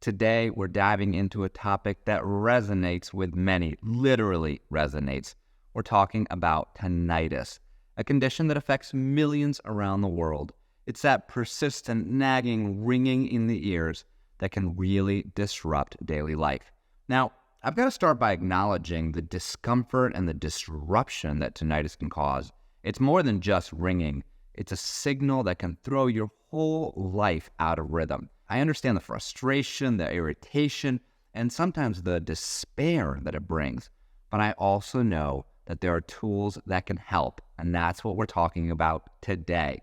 Today, we're diving into a topic that resonates with many, literally resonates. We're talking about tinnitus, a condition that affects millions around the world. It's that persistent, nagging, ringing in the ears that can really disrupt daily life. Now, I've got to start by acknowledging the discomfort and the disruption that tinnitus can cause. It's more than just ringing. It's a signal that can throw your whole life out of rhythm. I understand the frustration, the irritation, and sometimes the despair that it brings. But I also know that there are tools that can help, and that's what we're talking about today.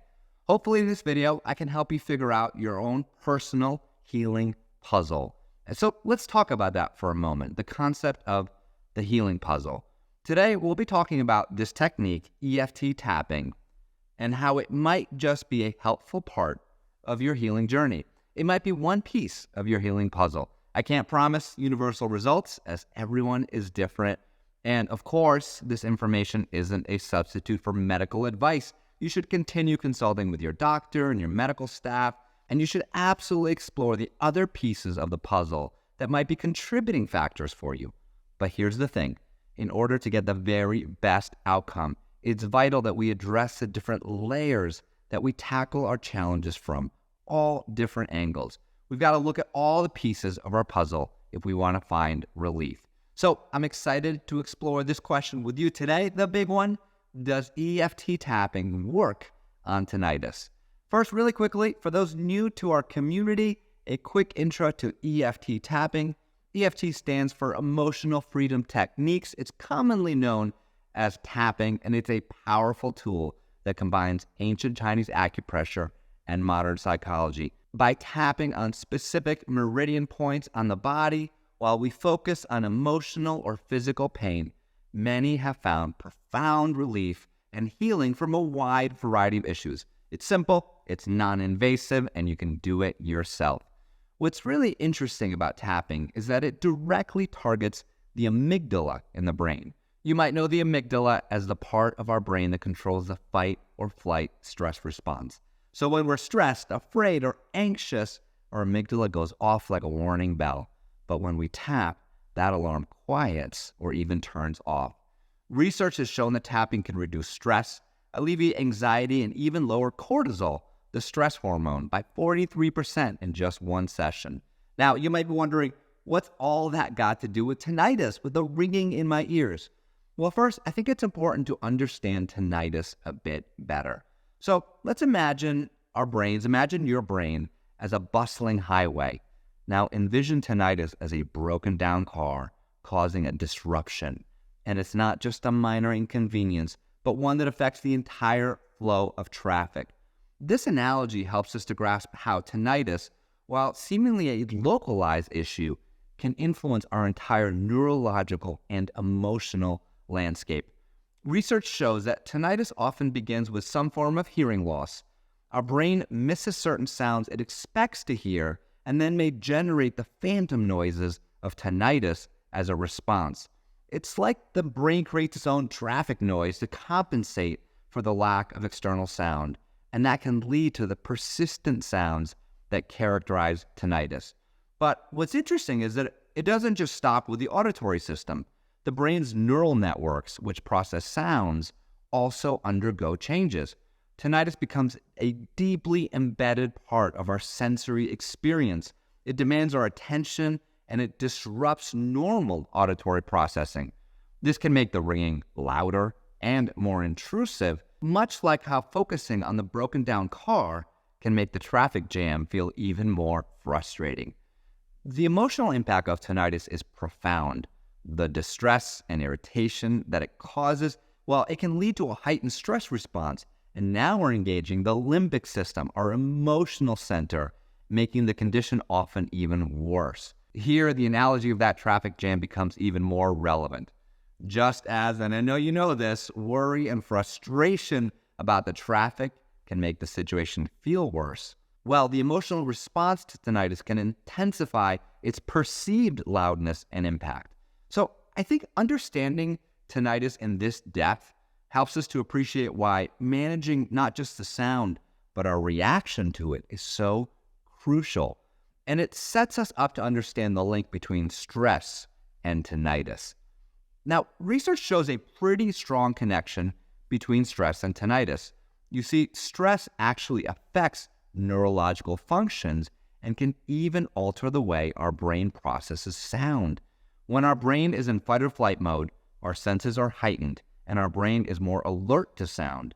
Hopefully in this video, I can help you figure out your own personal healing puzzle. And so let's talk about that for a moment, the concept of the healing puzzle. Today, we'll be talking about this technique, EFT tapping, and how it might just be a helpful part of your healing journey. It might be one piece of your healing puzzle. I can't promise universal results, as everyone is different. And of course, this information isn't a substitute for medical advice. You should continue consulting with your doctor and your medical staff, and you should absolutely explore the other pieces of the puzzle that might be contributing factors for you. But here's the thing. In order to get the very best outcome, it's vital that we address the different layers that we tackle our challenges from, all different angles. We've got to look at all the pieces of our puzzle if we want to find relief. So I'm excited to explore this question with you today. The big one, does EFT tapping work on tinnitus? First, really quickly, for those new to our community, a quick intro to EFT tapping. EFT stands for Emotional Freedom Techniques. It's commonly known as tapping, and it's a powerful tool that combines ancient Chinese acupressure and modern psychology. By tapping on specific meridian points on the body, while we focus on emotional or physical pain, many have found profound relief and healing from a wide variety of issues. It's simple, it's non-invasive, and you can do it yourself. What's really interesting about tapping is that it directly targets the amygdala in the brain. You might know the amygdala as the part of our brain that controls the fight or flight stress response. So when we're stressed, afraid, or anxious, our amygdala goes off like a warning bell. But when we tap, that alarm quiets or even turns off. Research has shown that tapping can reduce stress, alleviate anxiety, and even lower cortisol, the stress hormone, by 43% in just one session. Now, you might be wondering, what's all that got to do with tinnitus, with the ringing in my ears? Well, first, I think it's important to understand tinnitus a bit better. So let's imagine your brain as a bustling highway. Now envision tinnitus as a broken down car causing a disruption. And it's not just a minor inconvenience, but one that affects the entire flow of traffic. This analogy helps us to grasp how tinnitus, while seemingly a localized issue, can influence our entire neurological and emotional landscape. Research shows that tinnitus often begins with some form of hearing loss. Our brain misses certain sounds it expects to hear and then may generate the phantom noises of tinnitus as a response. It's like the brain creates its own traffic noise to compensate for the lack of external sound, and that can lead to the persistent sounds that characterize tinnitus. But what's interesting is that it doesn't just stop with the auditory system. The brain's neural networks, which process sounds, also undergo changes. Tinnitus becomes a deeply embedded part of our sensory experience. It demands our attention, and it disrupts normal auditory processing. This can make the ringing louder and more intrusive, much like how focusing on the broken down car can make the traffic jam feel even more frustrating. The emotional impact of tinnitus is profound. The distress and irritation that it causes, well, it can lead to a heightened stress response. And now we're engaging the limbic system, our emotional center, making the condition often even worse. Here, the analogy of that traffic jam becomes even more relevant. Just as, and I know you know this, worry and frustration about the traffic can make the situation feel worse. Well, the emotional response to tinnitus can intensify its perceived loudness and impact. So I think understanding tinnitus in this depth helps us to appreciate why managing not just the sound, but our reaction to it is so crucial. and it sets us up to understand the link between stress and tinnitus. Now, research shows a pretty strong connection between stress and tinnitus. You see, stress actually affects neurological functions and can even alter the way our brain processes sound. When our brain is in fight or flight mode, our senses are heightened and our brain is more alert to sound.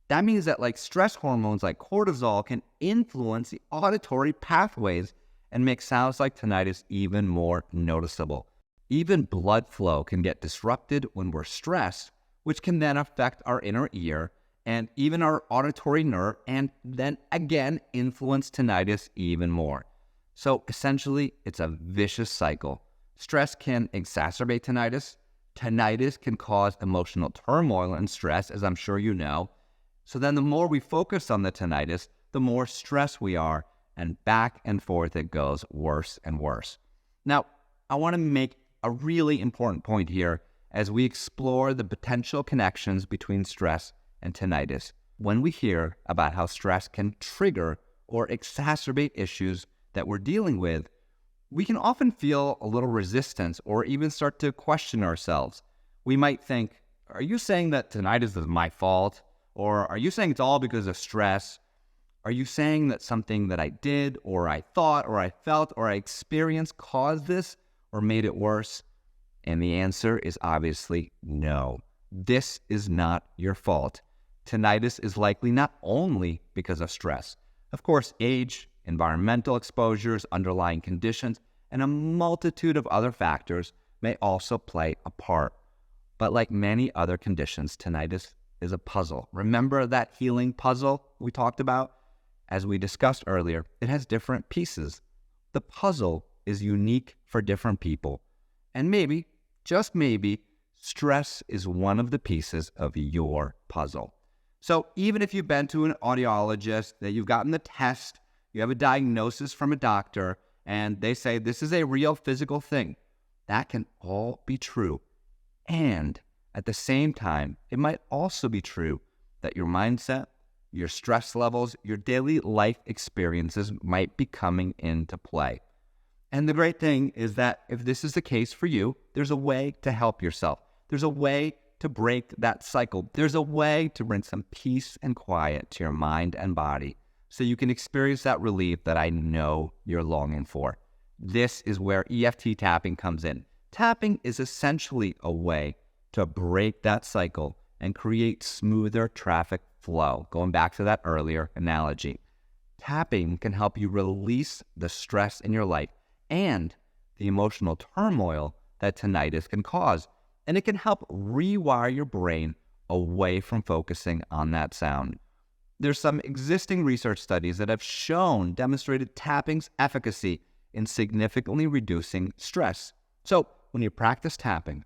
That means that stress hormones like cortisol can influence the auditory pathways and make sounds like tinnitus even more noticeable. Even blood flow can get disrupted when we're stressed, which can then affect our inner ear and even our auditory nerve, and then again influence tinnitus even more. So essentially, it's a vicious cycle. Stress can exacerbate tinnitus. Tinnitus can cause emotional turmoil and stress, as I'm sure you know. So then the more we focus on the tinnitus, the more stressed we are, and back and forth it goes, worse and worse. Now, I want to make a really important point here as we explore the potential connections between stress and tinnitus. When we hear about how stress can trigger or exacerbate issues that we're dealing with, we can often feel a little resistance or even start to question ourselves. We might think, are you saying that tinnitus is my fault? Or are you saying it's all because of stress? Are you saying that something that I did or I thought or I felt or I experienced caused this or made it worse? And the answer is obviously no. This is not your fault. Tinnitus is likely not only because of stress. Of course, age, environmental exposures, underlying conditions, and a multitude of other factors may also play a part. But like many other conditions, tinnitus is a puzzle. Remember that healing puzzle we talked about? As we discussed earlier, it has different pieces. The puzzle is unique for different people. And maybe, just maybe, stress is one of the pieces of your puzzle. So even if you've been to an audiologist, that you've gotten the test, you have a diagnosis from a doctor, and they say this is a real physical thing, that can all be true. And at the same time, it might also be true that your mindset, your stress levels, your daily life experiences might be coming into play. And the great thing is that if this is the case for you, there's a way to help yourself. There's a way to break that cycle. There's a way to bring some peace and quiet to your mind and body so you can experience that relief that I know you're longing for. This is where EFT tapping comes in. Tapping is essentially a way to break that cycle and create smoother traffic flow. Going back to that earlier analogy, tapping can help you release the stress in your life and the emotional turmoil that tinnitus can cause. And it can help rewire your brain away from focusing on that sound. There's some existing research studies that have demonstrated tapping's efficacy in significantly reducing stress. So when you practice tapping,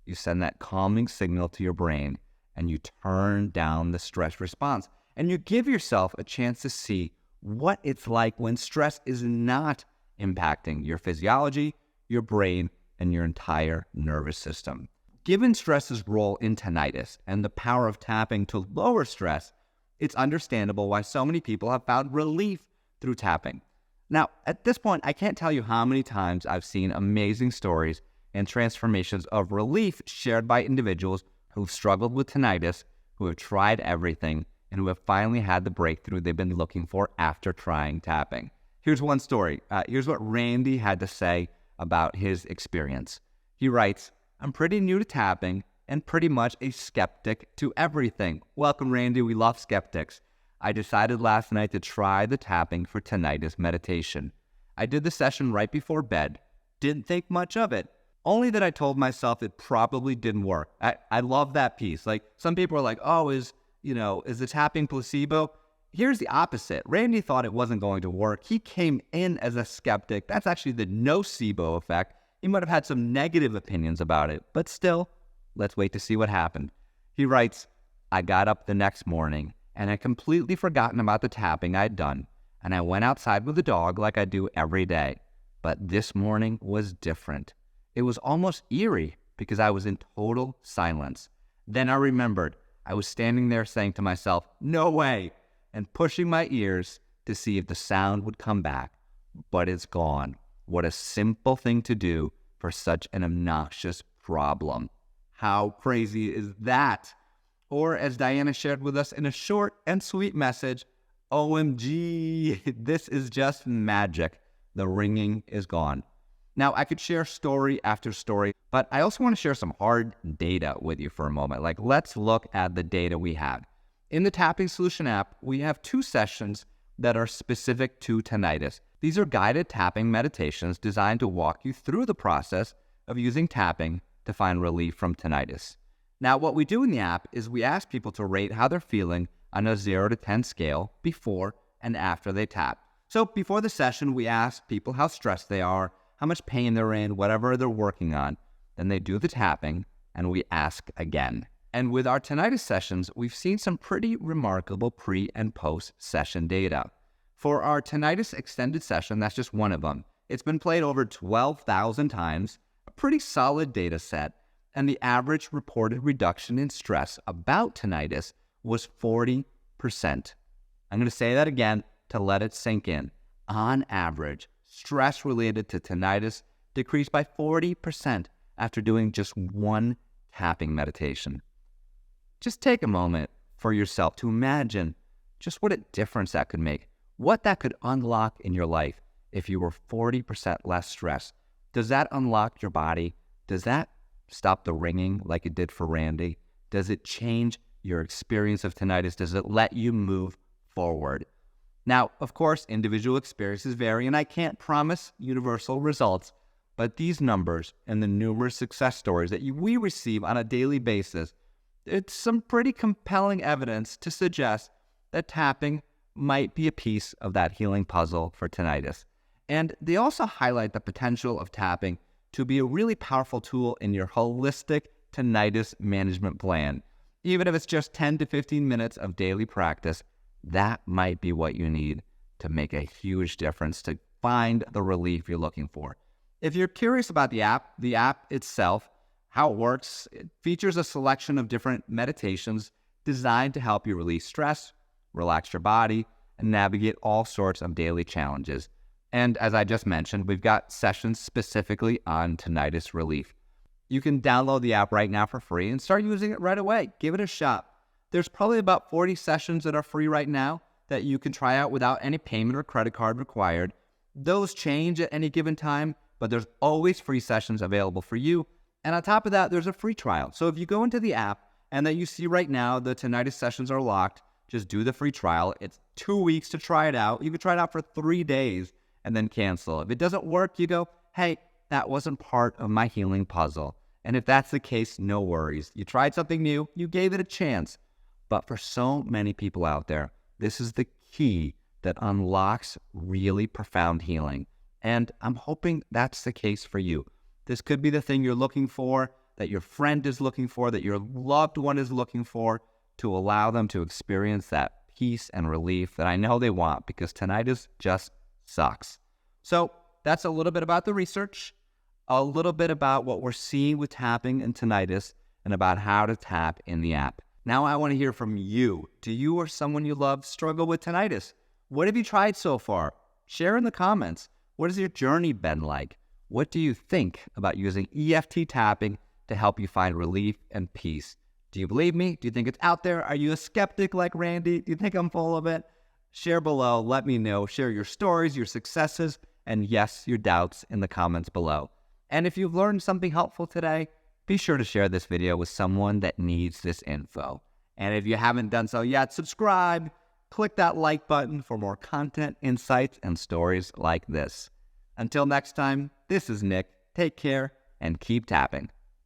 you send that calming signal to your brain and you turn down the stress response. And you give yourself a chance to see what it's like when stress is not impacting your physiology, your brain, and your entire nervous system. Given stress's role in tinnitus and the power of tapping to lower stress, it's understandable why so many people have found relief through tapping. Now, at this point, I can't tell you how many times I've seen amazing stories and transformations of relief shared by individuals who've struggled with tinnitus, who have tried everything, and who have finally had the breakthrough they've been looking for after trying tapping. Here's one story. Here's what Randy had to say about his experience. He writes, "I'm pretty new to tapping and pretty much a skeptic to everything." Welcome, Randy. We love skeptics. "I decided last night to try the tapping for tinnitus meditation. I did the session right before bed. Didn't think much of it. Only that I told myself it probably didn't work." I love that piece. Some people are like, oh, is the tapping placebo? Here's the opposite. Randy thought it wasn't going to work. He came in as a skeptic. That's actually the nocebo effect. He might have had some negative opinions about it, but still, let's wait to see what happened. He writes, "I got up the next morning and had completely forgotten about the tapping I'd done, and I went outside with the dog like I do every day. But this morning was different. It was almost eerie because I was in total silence. Then I remembered I was standing there saying to myself, 'No way,' and pushing my ears to see if the sound would come back. but it's gone. What a simple thing to do for such an obnoxious problem. How crazy is that? Or as Diana shared with us in a short and sweet message, OMG, this is just magic. The ringing is gone. Now, I could share story after story, but I also want to share some hard data with you for a moment. Like, let's look at the data we have. In the Tapping Solution app, we have 2 sessions that are specific to tinnitus. These are guided tapping meditations designed to walk you through the process of using tapping to find relief from tinnitus. Now, what we do in the app is we ask people to rate how they're feeling on a 0 to 10 scale before and after they tap. So before the session, we ask people how stressed they are, how much pain they're in, whatever they're working on. Then they do the tapping, and we ask again. And with our tinnitus sessions, we've seen some pretty remarkable pre- and post-session data. For our tinnitus extended session, that's just one of them. It's been played over 12,000 times, a pretty solid data set, and the average reported reduction in stress about tinnitus was 40%. I'm going to say that again to let it sink in. On average, stress related to tinnitus decreased by 40% after doing just one tapping meditation. Just take a moment for yourself to imagine just what a difference that could make, what that could unlock in your life if you were 40% less stressed. Does that unlock your body? Does that stop the ringing like it did for Randy? Does it change your experience of tinnitus? Does it let you move forward? Now, of course, individual experiences vary, and I can't promise universal results, but these numbers and the numerous success stories that we receive on a daily basis, it's some pretty compelling evidence to suggest that tapping might be a piece of that healing puzzle for tinnitus. And they also highlight the potential of tapping to be a really powerful tool in your holistic tinnitus management plan. Even if it's just 10 to 15 minutes of daily practice, that might be what you need to make a huge difference to find the relief you're looking for. If you're curious about the app itself, how it works, it features a selection of different meditations designed to help you release stress, relax your body, and navigate all sorts of daily challenges. And as I just mentioned, we've got sessions specifically on tinnitus relief. You can download the app right now for free and start using it right away. Give it a shot. There's probably about 40 sessions that are free right now that you can try out without any payment or credit card required. Those change at any given time, but there's always free sessions available for you. And on top of that, there's a free trial. So if you go into the app and that you see right now the tinnitus sessions are locked, just do the free trial. It's 2 weeks to try it out. You can try it out for 3 days and then cancel. If it doesn't work, you go, hey, that wasn't part of my healing puzzle. And if that's the case, no worries. You tried something new, you gave it a chance. But for so many people out there, this is the key that unlocks really profound healing. And I'm hoping that's the case for you. This could be the thing you're looking for, that your friend is looking for, that your loved one is looking for, to allow them to experience that peace and relief that I know they want, because tinnitus just sucks. So that's a little bit about the research, a little bit about what we're seeing with tapping and tinnitus, and about how to tap in the app. Now I want to hear from you. Do you or someone you love struggle with tinnitus? What have you tried so far? Share in the comments. What has your journey been like? What do you think about using EFT tapping to help you find relief and peace? Do you believe me? Do you think it's out there? Are you a skeptic like Randy? Do you think I'm full of it? Share below. Let me know. Share your stories, your successes, and yes, your doubts in the comments below. And if you've learned something helpful today, be sure to share this video with someone that needs this info. And if you haven't done so yet, subscribe. Click that like button for more content, insights, and stories like this. Until next time, this is Nick. Take care and keep tapping.